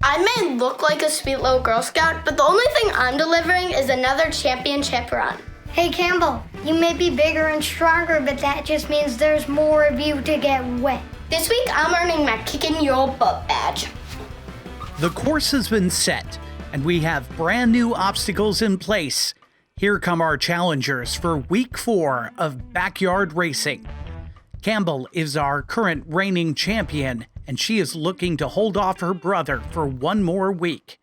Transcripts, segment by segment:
I may look like a sweet little Girl Scout, but the only thing I'm delivering is another championship run. Hey Campbell, you may be bigger and stronger, but that just means there's more of you to get wet. This week I'm earning my Kicking Your Old Butt badge. The course has been set, and we have brand new obstacles in place. Here come our challengers for week 4 of backyard racing. Campbell is our current reigning champion, and she is looking to hold off her brother for one more week.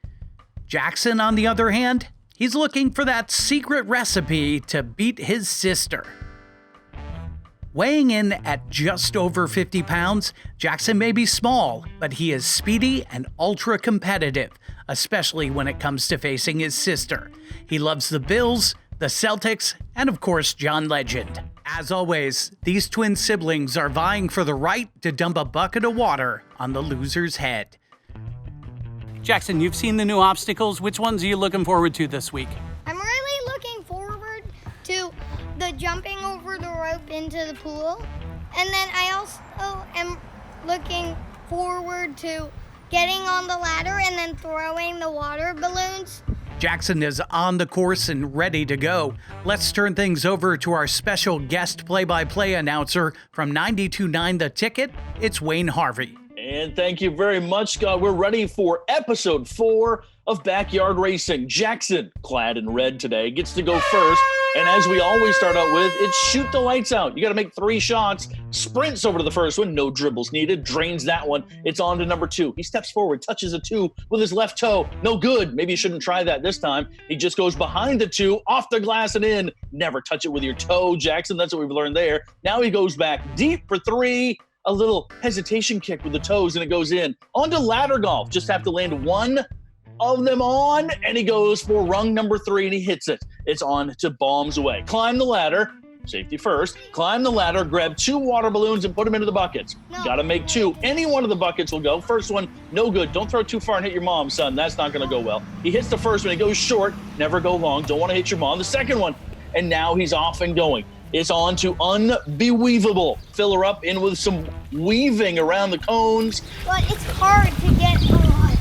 Jackson, on the other hand, he's looking for that secret recipe to beat his sister. Weighing in at just over 50 pounds, Jackson may be small, but he is speedy and ultra competitive, especially when it comes to facing his sister. He loves the Bills, the Celtics, and of course, John Legend. As always, these twin siblings are vying for the right to dump a bucket of water on the loser's head. Jackson, you've seen the new obstacles. Which ones are you looking forward to this week? I'm really looking forward to the jumping over the rope into the pool. And then I also am looking forward to getting on the ladder and then throwing the water balloons. Jackson is on the course and ready to go. Let's turn things over to our special guest play-by-play announcer from 92.9 The Ticket. It's Wayne Harvey. And thank you very much, Scott. We're ready for episode 4 of Backyard Racing. Jackson, clad in red today, gets to go first. And as we always start out with, it's shoot the lights out. You got to make 3 shots, sprints over to the first one, no dribbles needed, drains that one. It's on to number 2. He steps forward, touches a 2 with his left toe. No good. Maybe you shouldn't try that this time. He just goes behind the 2, off the glass and in. Never touch it with your toe, Jackson. That's what we've learned there. Now he goes back deep for 3. A little hesitation kick with the toes, and it goes in. On to ladder golf. Just have to land one of them on, and he goes for rung number 3, and he hits it. It's on to bombs away. Climb the ladder. Safety first. Climb the ladder, grab 2 water balloons, and put them into the buckets. Got to make 2. Any one of the buckets will go. First one, no good. Don't throw it too far and hit your mom, son. That's not going to go well. He hits the first one. He goes short. Never go long. Don't want to hit your mom. The second one, and now he's off and going. It's on to unbeweavable. Fill her up in with some weaving around the cones. But it's hard to get on.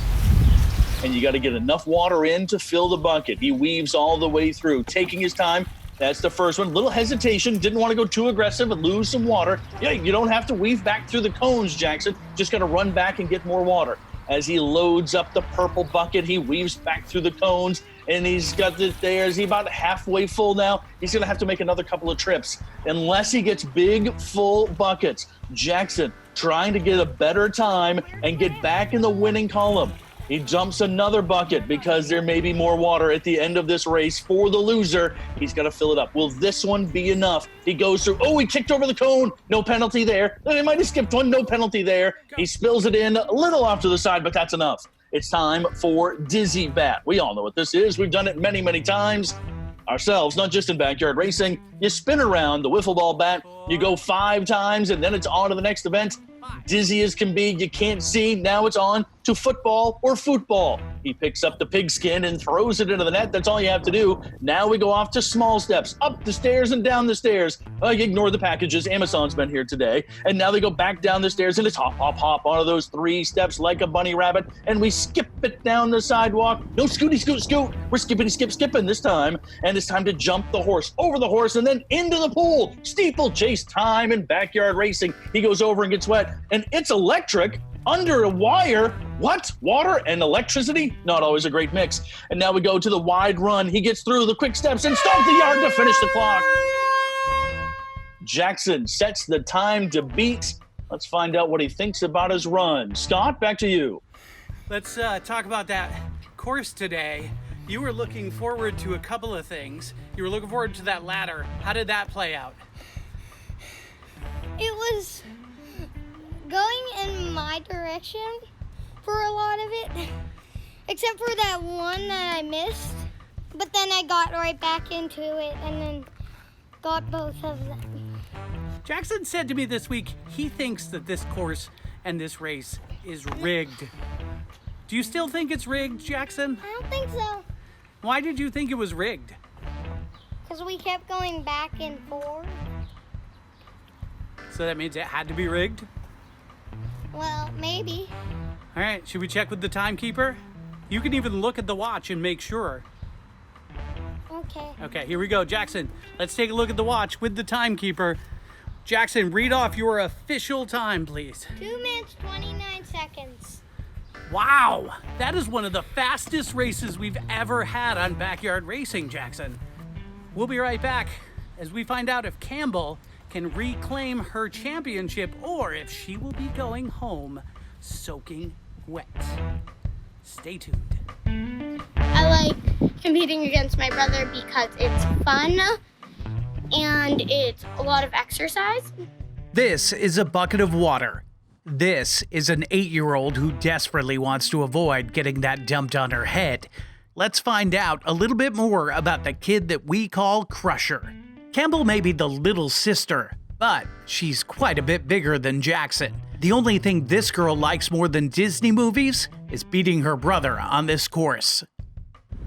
And you got to get enough water in to fill the bucket. He weaves all the way through, taking his time. That's the first one. Little hesitation. Didn't want to go too aggressive and lose some water. Yeah, you don't have to weave back through the cones, Jackson. Just got to run back and get more water. As he loads up the purple bucket, he weaves back through the cones. And he's got it there. Is he about halfway full now? He's going to have to make another couple of trips unless he gets big, full buckets. Jackson trying to get a better time and get back in the winning column. He jumps another bucket because there may be more water at the end of this race for the loser. He's got to fill it up. Will this one be enough? He goes through. Oh, he kicked over the cone. No penalty there. He might have skipped one. No penalty there. He spills it in a little off to the side, but that's enough. It's time for Dizzy Bat. We all know what this is. We've done it many, many times ourselves, not just in backyard racing. You spin around the wiffle ball bat. You go 5 times, and then it's on to the next event. Dizzy as can be. You can't see. Now it's on to football or football. He picks up the pigskin and throws it into the net. That's all you have to do. Now we go off to small steps, up the stairs and down the stairs. Ignore the packages. Amazon's been here today. And now they go back down the stairs, and it's hop, hop, hop onto those 3 steps like a bunny rabbit. And we skip it down the sidewalk. No scooty, scoot, scoot. We're skipping this time. And it's time to jump the horse, over the horse, and then into the pool. Steeplechase time in backyard racing. He goes over and gets wet. And it's electric. Under a wire. What? Water and electricity? Not always a great mix. And now we go to the wide run. He gets through the quick steps and stomp the yard to finish the clock. Jackson sets the time to beat. Let's find out what he thinks about his run. Scott, back to you. Let's talk about that course today. You were looking forward to a couple of things. You were looking forward to that ladder. How did that play out? It was going in my direction for a lot of it, except for that one that I missed. But then I got right back into it and then got both of them. Jackson said to me this week he thinks that this course and this race is rigged. Do you still think it's rigged, Jackson? I don't think so. Why did you think it was rigged? Because we kept going back and forth. So that means it had to be rigged? Well, maybe. All right, should we check with the timekeeper? You can even look at the watch and make sure. Okay. Okay, here we go. Jackson, let's take a look at the watch with the timekeeper. Jackson, read off your official time, please. 2 minutes, 29 seconds. Wow, that is one of the fastest races we've ever had on Backyard Racing, Jackson. We'll be right back as we find out if Campbell can reclaim her championship or if she will be going home soaking wet. Stay tuned. I like competing against my brother because it's fun and it's a lot of exercise. This is a bucket of water. This is an 8-year-old who desperately wants to avoid getting that dumped on her head. Let's find out a little bit more about the kid that we call Crusher. Campbell may be the little sister, but she's quite a bit bigger than Jackson. The only thing this girl likes more than Disney movies is beating her brother on this course.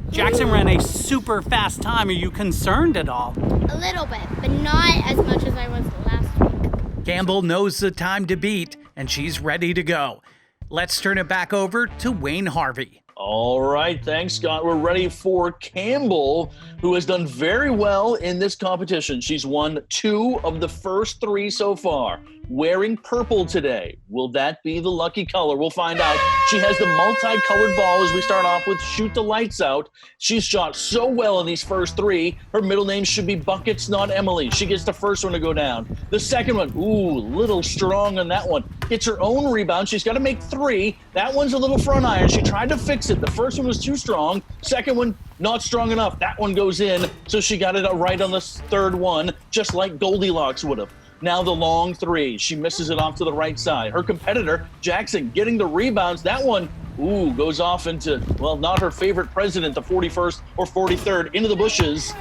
Jackson ran a super fast time. Are you concerned at all? A little bit, but not as much as I was last week. Campbell knows the time to beat, and she's ready to go. Let's turn it back over to Wayne Harvey. All right, thanks, Scott. We're ready for Campbell, who has done very well in this competition. She's won 2 of the first 3 so far. Wearing purple today. Will that be the lucky color? We'll find out. She has the multicolored ball as we start off with Shoot the Lights Out. She's shot so well in these first 3. Her middle name should be Buckets, not Emily. She gets the first one to go down. The second one, ooh, little strong on that one. Gets her own rebound. She's got to make 3. That one's a little front iron. She tried to fix it. The first one was too strong. Second one, not strong enough. That one goes in. So she got it right on the third one, just like Goldilocks would have. Now the long 3. She misses it off to the right side. Her competitor, Jackson, getting the rebounds. That one, ooh, goes off into, well, not her favorite president, the 41st or 43rd, into the bushes.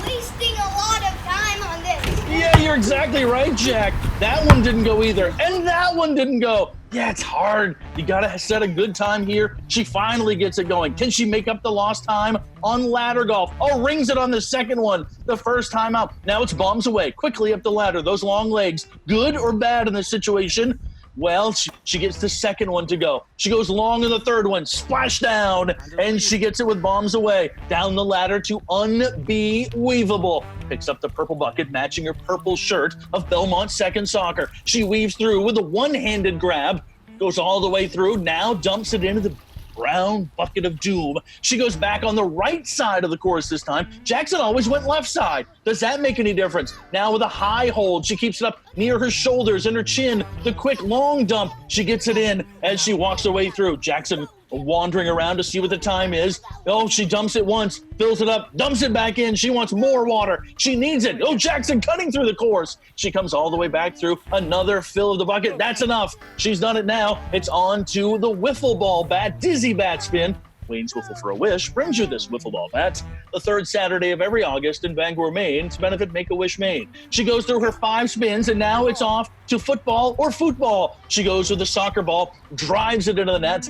Wasting a lot of time on this. Yeah, you're exactly right, Jack. That one didn't go either. And that one didn't go. Yeah, it's hard. You got to set a good time here. She finally gets it going. Can she make up the lost time on ladder golf? Oh, rings it on the second one. The first time out. Now it's bombs away. Quickly up the ladder. Those long legs. Good or bad in this situation? Well, she gets the second one to go. She goes long in the third one. Splash down. And she gets it with bombs away. Down the ladder to unbelievable. Picks up the purple bucket, matching her purple shirt of Belmont Second Soccer. She weaves through with a one-handed grab. Goes all the way through. Now dumps it into the brown bucket of doom. She goes back on the right side of the course this time. Jackson always went left side. Does that make any difference? Now with a high hold, she keeps it up near her shoulders and her chin. The quick long dump, she gets it in as she walks her way through. Jackson wandering around to see what the time is. Oh, she dumps it once, fills it up, dumps it back in. She wants more water. She needs it. Oh, Jackson cutting through the course. She comes all the way back through. Another fill of the bucket. That's enough. She's done it now. It's on to the wiffle ball bat, dizzy bat spin. Wayne's Wiffle for a Wish brings you this wiffle ball bat the 3rd Saturday of every August in Bangor, Maine to benefit Make-A-Wish Maine. She goes through her 5 spins and now it's off to football or football. She goes with the soccer ball, drives it into the net.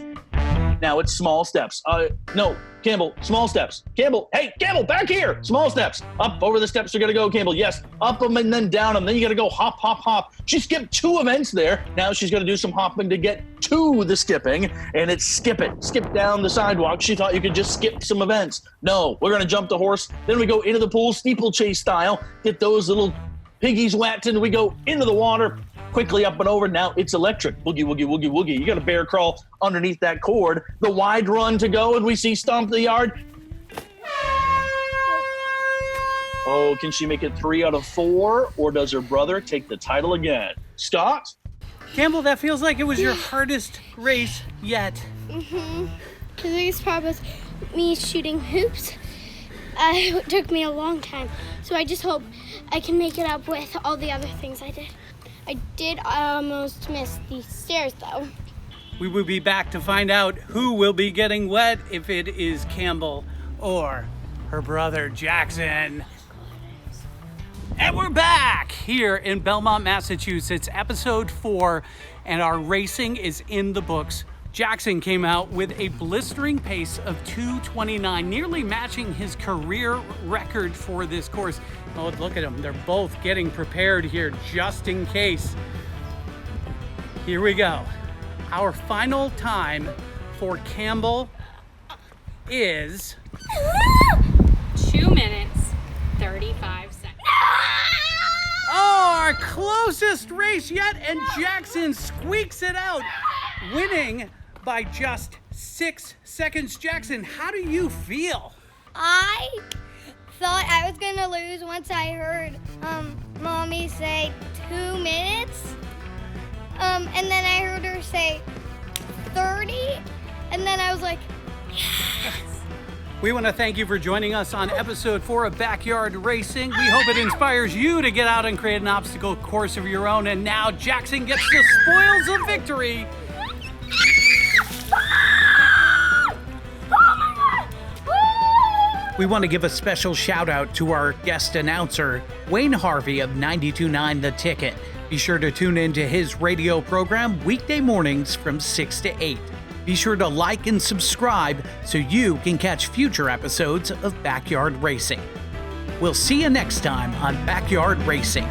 Now it's small steps. No, Campbell, small steps. Campbell, hey, Campbell, back here. Small steps. Up over the steps you're going to go, Campbell. Yes, up them and then down them. Then you got to go hop, hop, hop. She skipped 2 events there. Now she's going to do some hopping to get to the skipping, and it's skip it. Skip down the sidewalk. She thought you could just skip some events. No, we're going to jump the horse. Then we go into the pool, steeplechase style. Get those little piggies wet, and we go into the water. Quickly up and over. Now it's electric. Boogie, woogie, woogie, woogie. You got to bear crawl underneath that cord. The wide run to go, and we see Stomp the Yard. Oh, can she make it 3 out of 4, or does her brother take the title again? Scott? Campbell, that feels like it was your hardest race yet. Mm-hmm. The biggest part was me shooting hoops. It took me a long time, so I just hope I can make it up with all the other things I did. I did almost miss the stairs, though. We will be back to find out who will be getting wet, if it is Campbell or her brother Jackson. And we're back here in Belmont, Massachusetts, episode 4, and our racing is in the books. Jackson came out with a blistering pace of 2:29, nearly matching his career record for this course. Oh, look at them. They're both getting prepared here just in case. Here we go. Our final time for Campbell is 2 minutes, 35 seconds. oh, our closest race yet, and Jackson squeaks it out, winning by just 6 seconds. Jackson, how do you feel? I thought I was gonna lose once I heard Mommy say 2 minutes. And then I heard her say 30, and then I was like, yes. We want to thank you for joining us on episode 4 of Backyard Racing. We hope it inspires you to get out and create an obstacle course of your own. And now Jackson gets the spoils of victory. We want to give a special shout out to our guest announcer, Wayne Harvey of 92.9 The Ticket. Be sure to tune in to his radio program weekday mornings from 6 to 8. Be sure to like and subscribe so you can catch future episodes of Backyard Racing. We'll see you next time on Backyard Racing.